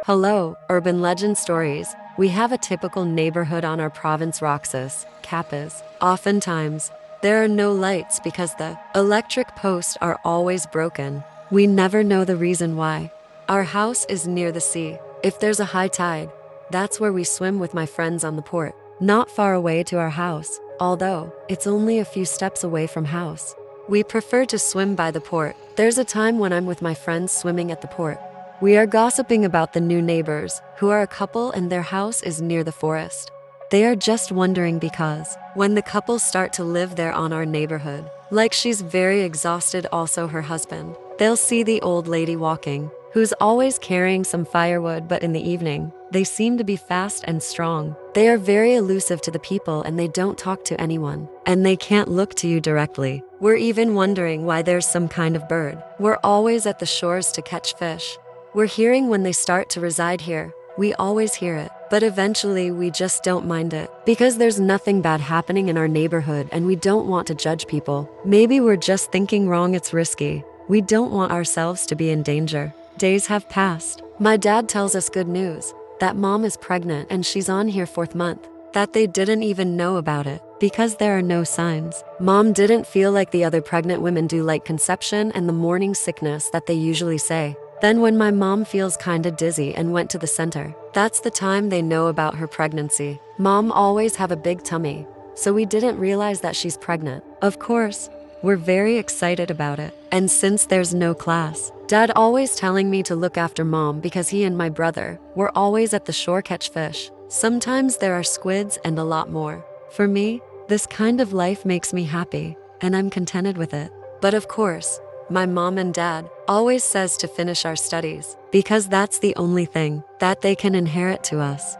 Hello, Urban Legend Stories. We have a typical neighborhood on our province Roxas, Capiz. Oftentimes, there are no lights because the electric posts are always broken. We never know the reason why. Our house is near the sea. If there's a high tide, that's where we swim with my friends on the port. Not far away to our house, although it's only a few steps away from house. We prefer to swim by the port. There's a time when I'm with my friends swimming at the port. We are gossiping about the new neighbors, who are a couple and their house is near the forest. They are just wondering because when the couple start to live there on our neighborhood, like she's very exhausted, also her husband, they'll see the old lady walking, who's always carrying some firewood, but in the evening, they seem to be fast and strong. They are very elusive to the people and they don't talk to anyone, and they can't look to you directly. We're even wondering why there's some kind of bird. We're always at the shores to catch fish. We're hearing when they start to reside here. We always hear it, but eventually we just don't mind it because there's nothing bad happening in our neighborhood and we don't want to judge people. Maybe we're just thinking wrong, it's risky. We don't want ourselves to be in danger. Days have passed. My dad tells us good news, that mom is pregnant and she's on her 4th month, that they didn't even know about it because there are no signs. Mom didn't feel like the other pregnant women do, like conception and the morning sickness that they usually say. Then when my mom feels kinda dizzy and went to the center, that's the time they know about her pregnancy. Mom always have a big tummy, so we didn't realize that she's pregnant. Of course, we're very excited about it. And since there's no class, Dad always telling me to look after mom because he and my brother were always at the shore catch fish. Sometimes there are squids and a lot more. For me, this kind of life makes me happy, and I'm contented with it. But of course, my mom and dad always says to finish our studies because that's the only thing that they can inherit to us.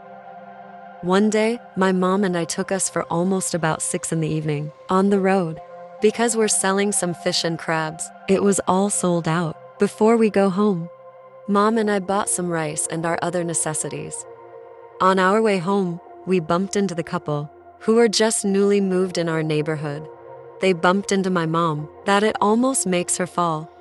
One day, my mom and I took us for almost about 6 in the evening on the road because we're selling some fish and crabs. It was all sold out. Before we go home, Mom and I bought some rice and our other necessities. On our way home, we bumped into the couple who were just newly moved in our neighborhood. They bumped into my mom, that it almost makes her fall.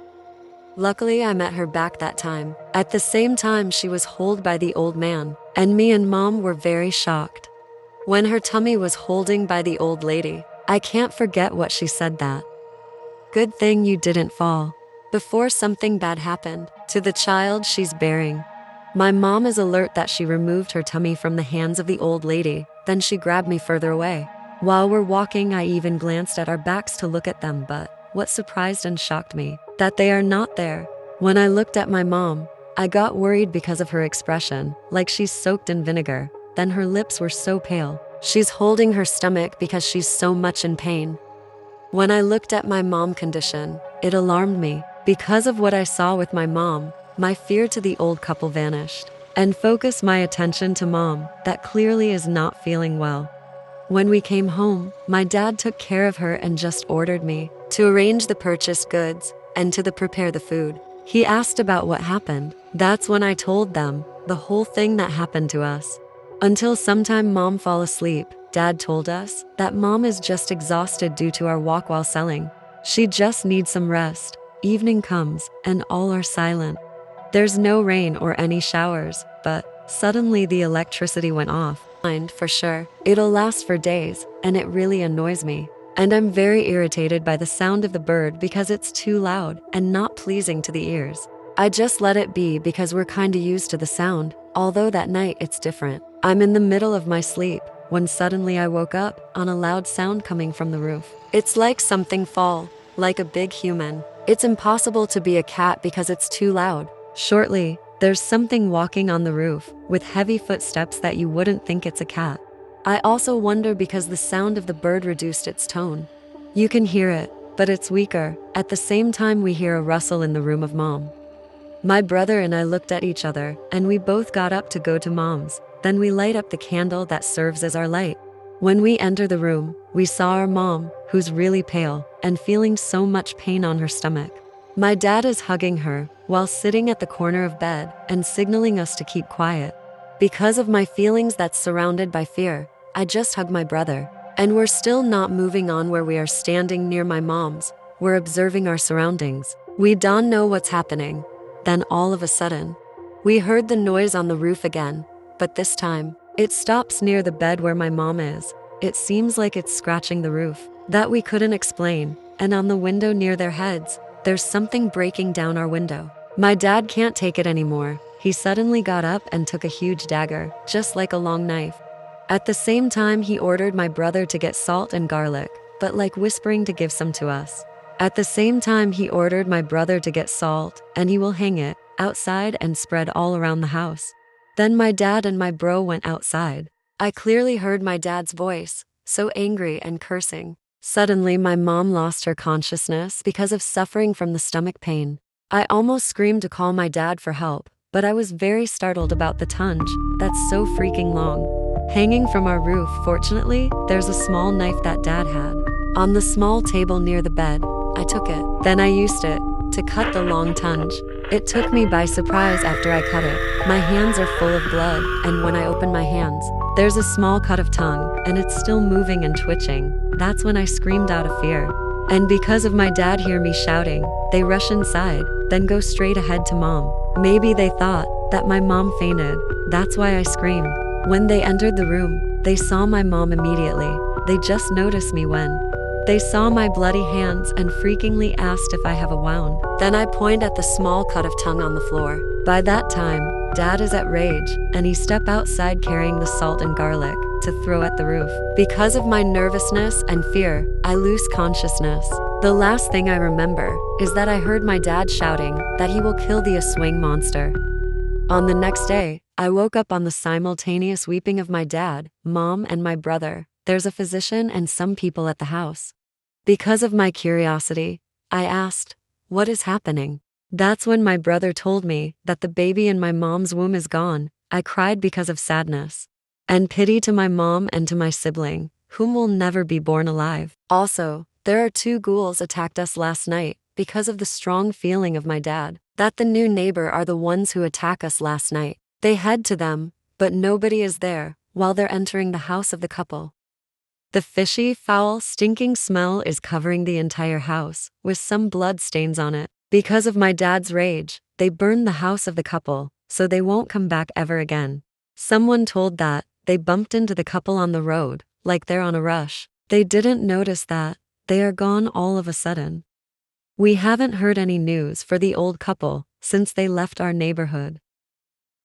Luckily, I met her back that time. At the same time, she was held by the old man, and me and mom were very shocked. When her tummy was holding by the old lady, I can't forget what she said, that good thing you didn't fall before something bad happened to the child she's bearing. My mom is alert that she removed her tummy from the hands of the old lady, then she grabbed me further away. While we're walking, I even glanced at our backs to look at them, but what surprised and shocked me, that they are not there. When I looked at my mom, I got worried because of her expression, like she's soaked in vinegar. Then her lips were so pale. She's holding her stomach because she's so much in pain. When I looked at my mom's condition, it alarmed me. Because of what I saw with my mom, my fear to the old couple vanished and focused my attention to mom, that clearly is not feeling well. When we came home, my dad took care of her and just ordered me to arrange the purchased goods and to prepare the food. He asked about what happened. That's when I told them the whole thing that happened to us. Until sometime mom fall asleep, dad told us that mom is just exhausted due to our walk while selling. She just needs some rest. Evening comes and all are silent. There's no rain or any showers, but suddenly the electricity went off. For sure, it'll last for days, and it really annoys me. And I'm very irritated by the sound of the bird because it's too loud and not pleasing to the ears. I just let it be because we're kinda used to the sound, although that night it's different. I'm in the middle of my sleep when suddenly I woke up on a loud sound coming from the roof. It's like something fall, like a big human. It's impossible to be a cat because it's too loud. Shortly, there's something walking on the roof with heavy footsteps that you wouldn't think it's a cat. I also wonder because the sound of the bird reduced its tone. You can hear it, but it's weaker. At the same time, we hear a rustle in the room of mom. My brother and I looked at each other and we both got up to go to mom's. Then we light up the candle that serves as our light. When we enter the room, we saw our mom, who's really pale and feeling so much pain on her stomach. My dad is hugging her while sitting at the corner of bed and signaling us to keep quiet. Because of my feelings that's surrounded by fear, I just hug my brother. And we're still not moving on where we are standing near my mom's. We're observing our surroundings. We don't know what's happening. Then all of a sudden, We heard the noise on the roof again, but this time, it stops near the bed where my mom is. It seems like it's scratching the roof. That we couldn't explain, and on the window near their heads, there's something breaking down our window. My dad can't take it anymore. He suddenly got up and took a huge dagger, just like a long knife. At the same time, he ordered my brother to get salt and garlic, but like whispering to give some to us. At the same time, he ordered my brother to get salt, and he will hang it outside and spread all around the house. Then my dad and my bro went outside. I clearly heard my dad's voice, so angry and cursing. Suddenly, my mom lost her consciousness because of suffering from the stomach pain. I almost screamed to call my dad for help, but I was very startled about the tunge that's so freaking long. Hanging from our roof, fortunately, there's a small knife that dad had. On the small table near the bed, I took it. Then I used it to cut the long tunge. It took me by surprise after I cut it. My hands are full of blood, and when I open my hands, there's a small cut of tongue, and it's still moving and twitching. That's when I screamed out of fear. And because of my dad hear me shouting, they rush inside, then go straight ahead to mom. Maybe they thought that my mom fainted. That's why I screamed. When they entered the room, they saw my mom immediately. They just noticed me when they saw my bloody hands and freakingly asked if I have a wound. Then I point at the small cut of tongue on the floor. By that time, dad is at rage, and he stepped outside carrying the salt and garlic to throw at the roof. Because of my nervousness and fear, I lose consciousness. The last thing I remember is that I heard my dad shouting that he will kill the Aswang monster. On the next day, I woke up on the simultaneous weeping of my dad, mom, and my brother. There's a physician and some people at the house. Because of my curiosity, I asked, "What is happening?" That's when my brother told me that the baby in my mom's womb is gone. I cried because of sadness and pity to my mom and to my sibling, whom will never be born alive. Also, there are two ghouls attacked us last night because of the strong feeling of my dad that the new neighbor are the ones who attack us last night. They head to them, but nobody is there while they're entering the house of the couple. The fishy, foul, stinking smell is covering the entire house, with some blood stains on it. Because of my dad's rage, they burned the house of the couple, so they won't come back ever again. Someone told that they bumped into the couple on the road, like they're on a rush. They didn't notice that they are gone all of a sudden. We haven't heard any news for the old couple since they left our neighborhood.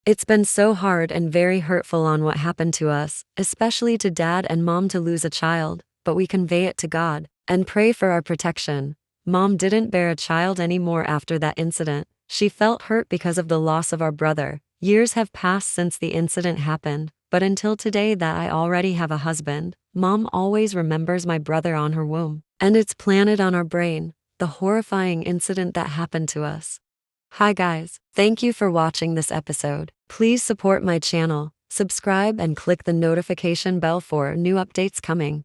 It's been so hard and very hurtful on what happened to us, especially to dad and mom to lose a child, but we convey it to God and pray for our protection. Mom didn't bear a child anymore after that incident. She felt hurt because of the loss of our brother. Years have passed since the incident happened, but until today that I already have a husband, mom always remembers my brother on her womb, and it's planted on our brain, the horrifying incident that happened to us. Hi guys, thank you for watching this episode. Please support my channel, subscribe and click the notification bell for new updates coming.